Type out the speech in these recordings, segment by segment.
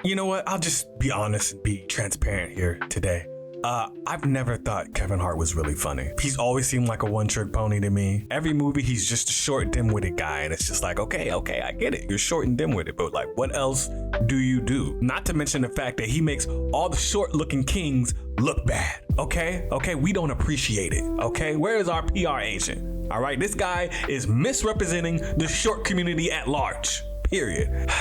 You know what? I'll just be honest and be transparent here today. I've never thought Kevin Hart was really funny. He's always seemed like a one-trick pony to me. Every movie, he's just a short, dim-witted guy, and it's just like, okay, I get it. You're short and dim-witted, but like, what else do you do? Not to mention the fact that he makes all the short-looking kings look bad. Okay, we don't appreciate it. Okay, where is our PR agent? All right, this guy is misrepresenting the short community at large. Period.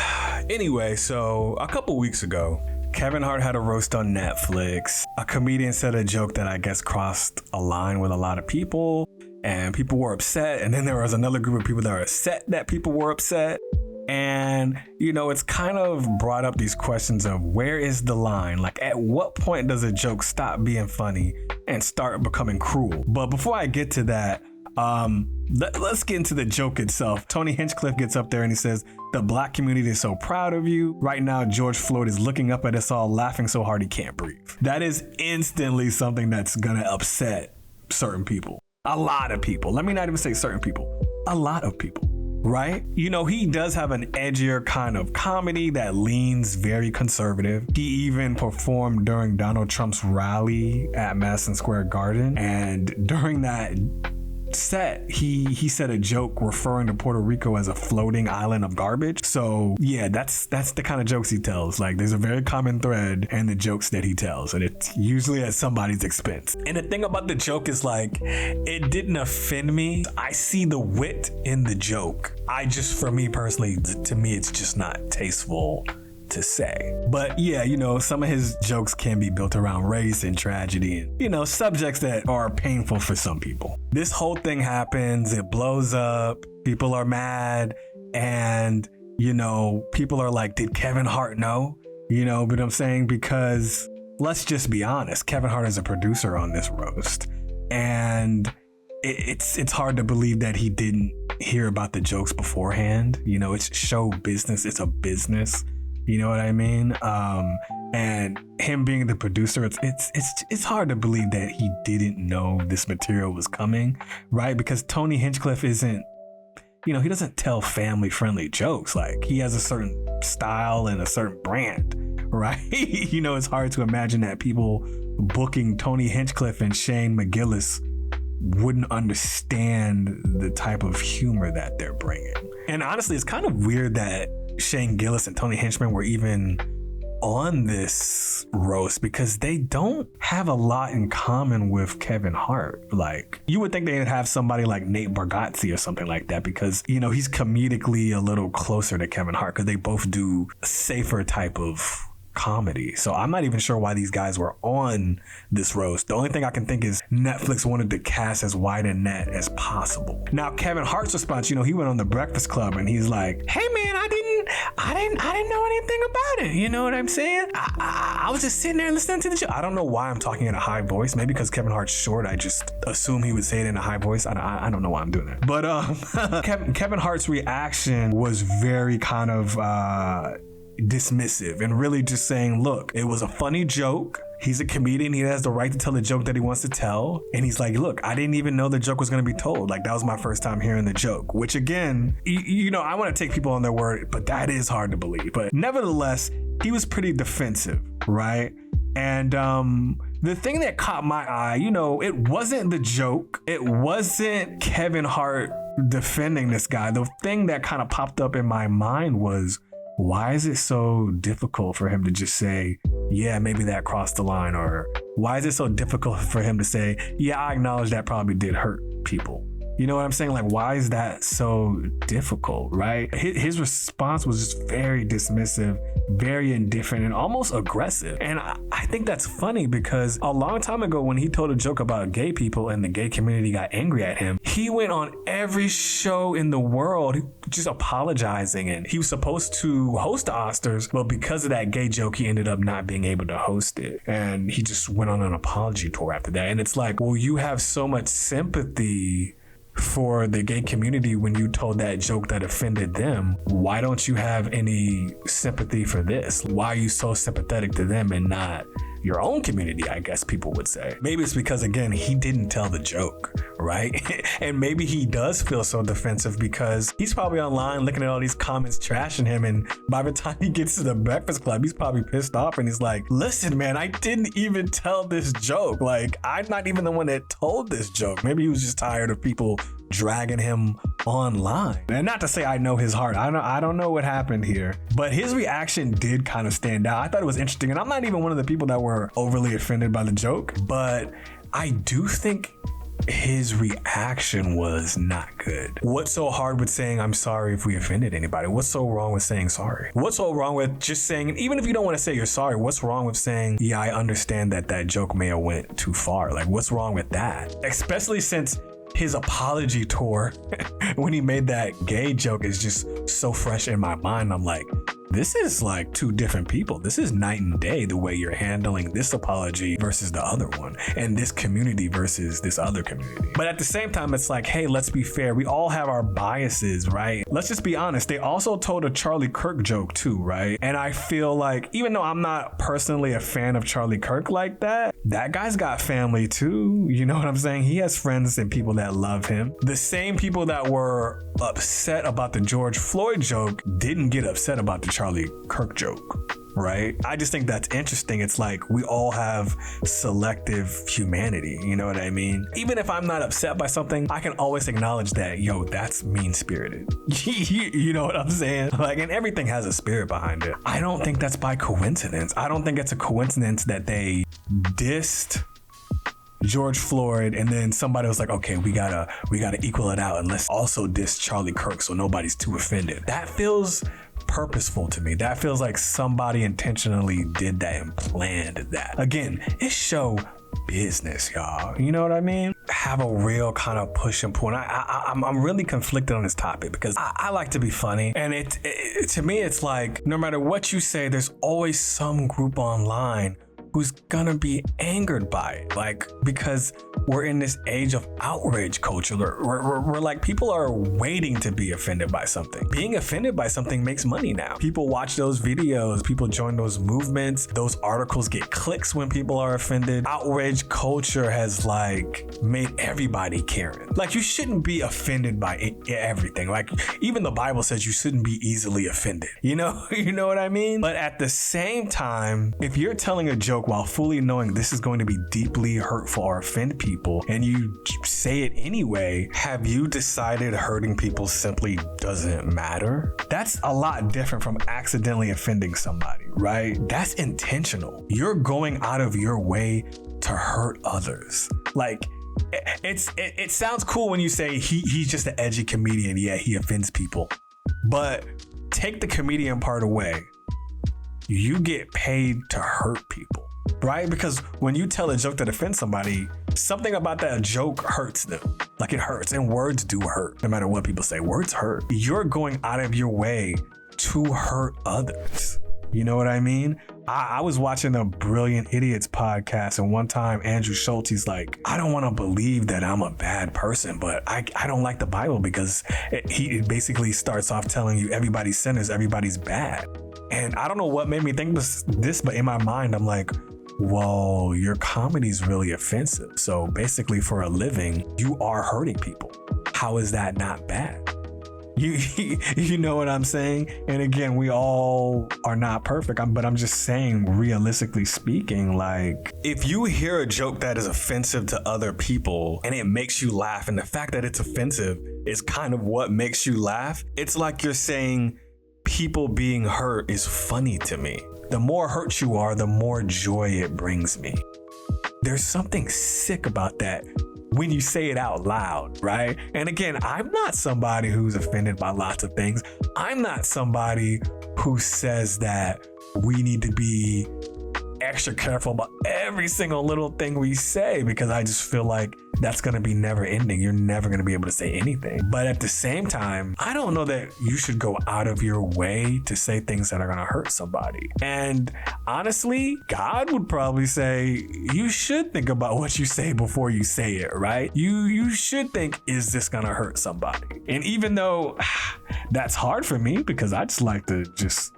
Anyway, so a couple weeks ago, Kevin Hart had a roast on Netflix. A comedian said a joke that I guess crossed a line with a lot of people, and people were upset. And then there was another group of people that were upset that people were upset. And, you know, it's kind of brought up these questions of where is the line? Like, at what point does a joke stop being funny and start becoming cruel? But before I get to that, let's get into the joke itself. Tony Hinchcliffe gets up there and he says, "The black community is so proud of you. Right now, George Floyd is looking up at us all, laughing so hard he can't breathe." That is instantly something that's gonna upset certain people. A lot of people. Let me not even say certain people. A lot of people, right? You know, he does have an edgier kind of comedy that leans very conservative. He even performed during Donald Trump's rally at Madison Square Garden. And during that set, he said a joke referring to Puerto Rico as a floating island of garbage. So yeah, that's the kind of jokes he tells. Like, there's a very common thread in the jokes that he tells, and it's usually at somebody's expense. And the thing about the joke is, like, it didn't offend me. I see the wit in the joke. For me personally, to me, it's just not tasteful to say. But yeah, you know, some of his jokes can be built around race and tragedy and, you know, subjects that are painful for some people. This whole thing happens, it blows up, people are mad, and, you know, people are like, did Kevin Hart know? You know, but I'm saying, because let's just be honest, Kevin Hart is a producer on this roast, and it's hard to believe that he didn't hear about the jokes beforehand. You know, it's show business, it's a business. You know what I mean? And him being the producer, it's hard to believe that he didn't know this material was coming, right? Because Tony Hinchcliffe isn't, you know, he doesn't tell family-friendly jokes. Like, he has a certain style and a certain brand, right? You know, it's hard to imagine that people booking Tony Hinchcliffe and Shane McGillis wouldn't understand the type of humor that they're bringing. And honestly, it's kind of weird that Shane Gillis and Tony Hinchman were even on this roast, because they don't have a lot in common with Kevin Hart. Like, you would think they'd have somebody like Nate Bargatze or something like that, because, you know, he's comedically a little closer to Kevin Hart, because they both do a safer type of comedy. So I'm not even sure why these guys were on this roast. The only thing I can think is Netflix wanted to cast as wide a net as possible. Now, Kevin Hart's response, you know, he went on the Breakfast Club and he's like, "Hey man, I didn't know anything about it." You know what I'm saying? I was just sitting there listening to the show. I don't know why I'm talking in a high voice. Maybe because Kevin Hart's short, I just assume he would say it in a high voice. I don't know why I'm doing that. But Kevin Hart's reaction was very kind of dismissive and really just saying, look, it was a funny joke. He's a comedian. He has the right to tell the joke that he wants to tell. And he's like, look, I didn't even know the joke was going to be told. Like, that was my first time hearing the joke, which again, you know, I want to take people on their word, but that is hard to believe. But nevertheless, he was pretty defensive, right? And the thing that caught my eye, you know, it wasn't the joke. It wasn't Kevin Hart defending this guy. The thing that kind of popped up in my mind was, why is it so difficult for him to just say, yeah, maybe that crossed the line? Or why is it so difficult for him to say, yeah, I acknowledge that probably did hurt people? You know what I'm saying? Like, why is that so difficult, right? His response was just very dismissive, very indifferent, and almost aggressive. And I think that's funny, because a long time ago when he told a joke about gay people and the gay community got angry at him, he went on every show in the world just apologizing. And he was supposed to host the Oscars, but because of that gay joke, he ended up not being able to host it. And he just went on an apology tour after that. And it's like, well, you have so much sympathy for the gay community when you told that joke that offended them. Why don't you have any sympathy for this? Why are you so sympathetic to them and not your own community, I guess people would say. Maybe it's because, again, he didn't tell the joke, right? And maybe he does feel so defensive because he's probably online looking at all these comments trashing him, and by the time he gets to the Breakfast Club, he's probably pissed off and he's like, listen, man, I didn't even tell this joke. Like, I'm not even the one that told this joke. Maybe he was just tired of people dragging him online. And not to say I know his heart. I don't know what happened here, but his reaction did kind of stand out. I thought it was interesting, and I'm not even one of the people that were overly offended by the joke, but I do think his reaction was not good. What's so hard with saying I'm sorry if we offended anybody? What's so wrong with saying sorry? What's so wrong with just saying, even if you don't want to say you're sorry, what's wrong with saying, yeah, I understand that joke may have went too far? Like, what's wrong with that? Especially since his apology tour, when he made that gay joke, is just so fresh in my mind. I'm like, this is like two different people. This is night and day, the way you're handling this apology versus the other one, and this community versus this other community. But at the same time, it's like, hey, let's be fair. We all have our biases, right? Let's just be honest. They also told a Charlie Kirk joke too, right? And I feel like, even though I'm not personally a fan of Charlie Kirk like that guy's got family too. You know what I'm saying? He has friends and people that love him. The same people that were upset about the George Floyd joke didn't get upset about the Charlie Kirk joke, right? I just think that's interesting. It's like we all have selective humanity, you know what I mean? Even if I'm not upset by something, I can always acknowledge that, yo, that's mean-spirited. You know what I'm saying? Like, and everything has a spirit behind it. I don't think that's by coincidence. I don't think it's a coincidence that they dissed George Floyd and then somebody was like, okay, we gotta equal it out, and let's also diss Charlie Kirk so nobody's too offended. That feels purposeful to me. That feels like somebody intentionally did that and planned that. Again, it's show business, y'all. You know what I mean? Have a real kind of push and pull. And I'm really conflicted on this topic because I like to be funny, and it to me, it's like no matter what you say, there's always some group online who's gonna be angered by it, like, because we're in this age of outrage culture. We're like, people are waiting to be offended by something. Being offended by something makes money now. People watch those videos, people join those movements, those articles get clicks when people are offended. Outrage culture has like made everybody Karen. Like, you shouldn't be offended by everything. Like, even the Bible says you shouldn't be easily offended. You know what I mean? But at the same time, if you're telling a joke while fully knowing this is going to be deeply hurtful or offend people, and you say it anyway, have you decided hurting people simply doesn't matter? That's a lot different from accidentally offending somebody, right? That's intentional. You're going out of your way to hurt others. Like, it sounds cool when you say he's just an edgy comedian. Yeah, he offends people. But take the comedian part away. You get paid to hurt people, right? Because when you tell a joke that offends somebody, something about that joke hurts them. Like, it hurts, and words do hurt. No matter what people say, words hurt. You're going out of your way to hurt others. You know what I mean? I was watching a Brilliant Idiots podcast, and one time Andrew Schultz, he's like, I don't want to believe that I'm a bad person, but I don't like the Bible because it basically starts off telling you everybody's sinners, everybody's bad. And I don't know what made me think this, but in my mind, I'm like, whoa, your comedy's really offensive. So basically, for a living, you are hurting people. How is that not bad? You know what I'm saying? And again, we all are not perfect, but I'm just saying, realistically speaking, like, if you hear a joke that is offensive to other people and it makes you laugh, and the fact that it's offensive is kind of what makes you laugh, it's like you're saying people being hurt is funny to me. The more hurt you are, the more joy it brings me. There's something sick about that when you say it out loud, right? And again, I'm not somebody who's offended by lots of things. I'm not somebody who says that we need to be extra careful about every single little thing we say, because I just feel like that's going to be never ending. You're never going to be able to say anything. But at the same time, I don't know that you should go out of your way to say things that are going to hurt somebody. And honestly, God would probably say you should think about what you say before you say it, right? You should think, is this going to hurt somebody? And even though that's hard for me, because I just like to just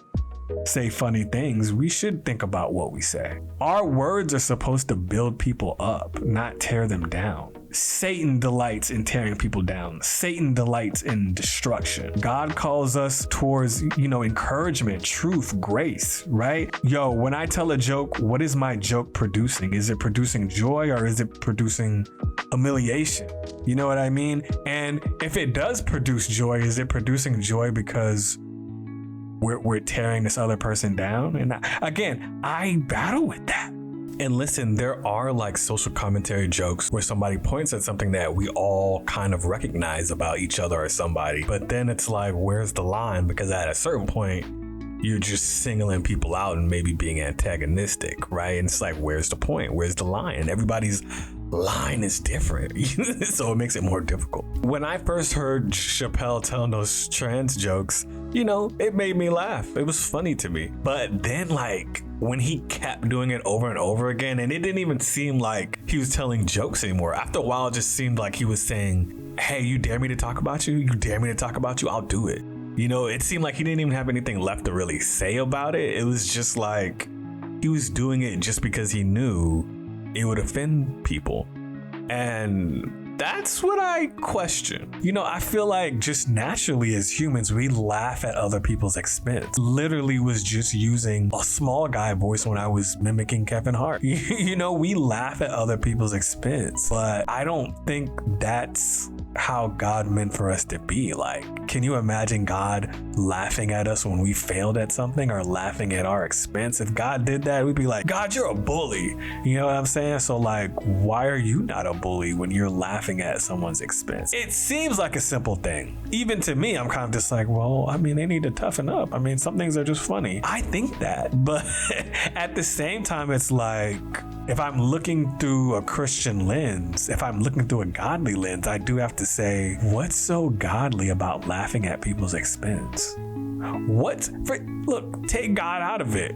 say funny things, we should think about what we say. Our words are supposed to build people up, not tear them down. Satan delights in tearing people down. Satan delights in destruction. God calls us towards, encouragement, truth, grace, right? Yo, when I tell a joke, what is my joke producing? Is it producing joy or is it producing humiliation? You know what I mean? And if it does produce joy, is it producing joy because we're tearing this other person down? And I battle with that. And listen, there are like social commentary jokes where somebody points at something that we all kind of recognize about each other or somebody. But then it's like, where's the line? Because at a certain point, you're just singling people out and maybe being antagonistic, right? And it's like, where's the point? Where's the line? And everybody's line is different. So it makes it more difficult. When I first heard Chappelle telling those trans jokes, it made me laugh. It was funny to me. But then when he kept doing it over and over again, and it didn't even seem like he was telling jokes anymore. After a while, it just seemed like he was saying, hey, you dare me to talk about you? You dare me to talk about you? I'll do it. It seemed like he didn't even have anything left to really say about it. It was just like he was doing it just because he knew it would offend people. And that's what I question. I feel like just naturally as humans, we laugh at other people's expense. Literally was just using a small guy voice when I was mimicking Kevin Hart. We laugh at other people's expense, but I don't think that's how God meant for us to be. Like, can you imagine God laughing at us when we failed at something or laughing at our expense? If God did that, we'd be like, God, you're a bully. You know what I'm saying? So why are you not a bully when you're laughing at someone's expense? It seems like a simple thing. Even to me, I'm kind of just like, well, they need to toughen up. Some things are just funny. I think that, but at the same time, it's like, if I'm looking through a Christian lens, if I'm looking through a godly lens, I do have to say, what's so godly about laughing at people's expense? Look, take God out of it.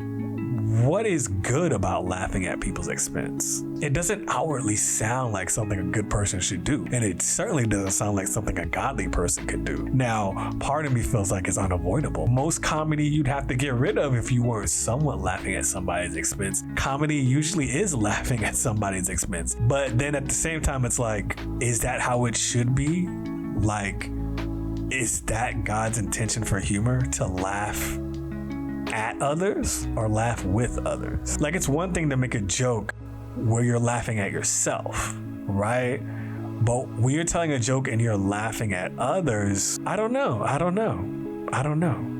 What is good about laughing at people's expense? It doesn't outwardly sound like something a good person should do. And it certainly doesn't sound like something a godly person could do. Now, part of me feels like it's unavoidable. Most comedy you'd have to get rid of if you weren't somewhat laughing at somebody's expense. Comedy usually is laughing at somebody's expense. But then at the same time, it's like, is that how it should be? Is that God's intention for humor, to laugh at others or laugh with others? It's one thing to make a joke where you're laughing at yourself, right? But when you're telling a joke and you're laughing at others, I don't know.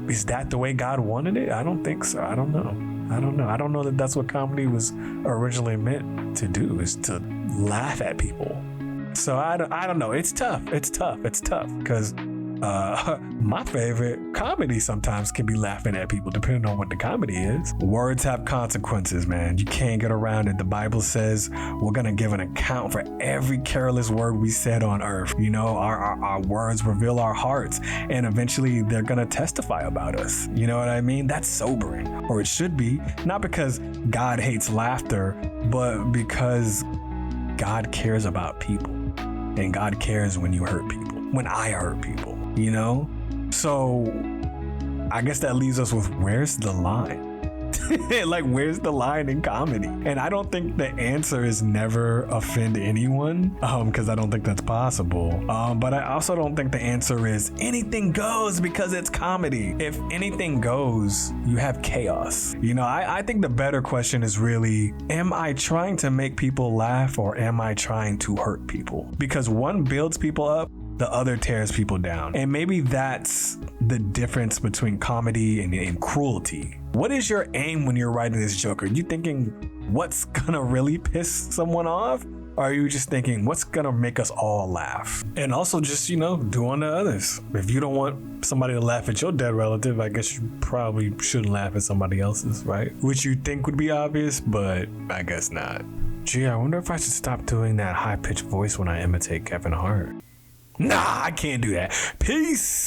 Is that the way God wanted it? I don't think so. I don't know. I don't know that that's what comedy was originally meant to do, is to laugh at people. So I don't know. It's tough because my favorite comedy sometimes can be laughing at people, depending on what the comedy is. Words have consequences, man. You can't get around it. The Bible says we're going to give an account for every careless word we said on earth. Our words reveal our hearts, and eventually they're going to testify about us. You know what I mean? That's sobering, or it should be. Not because God hates laughter, but because God cares about people, and God cares when you hurt people, when I hurt people. So I guess that leaves us with, where's the line? Where's the line in comedy? And I don't think the answer is never offend anyone, because I don't think that's possible. But I also don't think the answer is anything goes because it's comedy. If anything goes, you have chaos. I think the better question is really, am I trying to make people laugh or am I trying to hurt people? Because one builds people up, the other tears people down. And maybe that's the difference between comedy and cruelty. What is your aim when you're writing this joke? Are you thinking what's gonna really piss someone off? Or are you just thinking what's gonna make us all laugh? And also just, do unto others. If you don't want somebody to laugh at your dead relative, I guess you probably shouldn't laugh at somebody else's, right? Which you think would be obvious, but I guess not. Gee, I wonder if I should stop doing that high-pitched voice when I imitate Kevin Hart. Nah, I can't do that. Peace.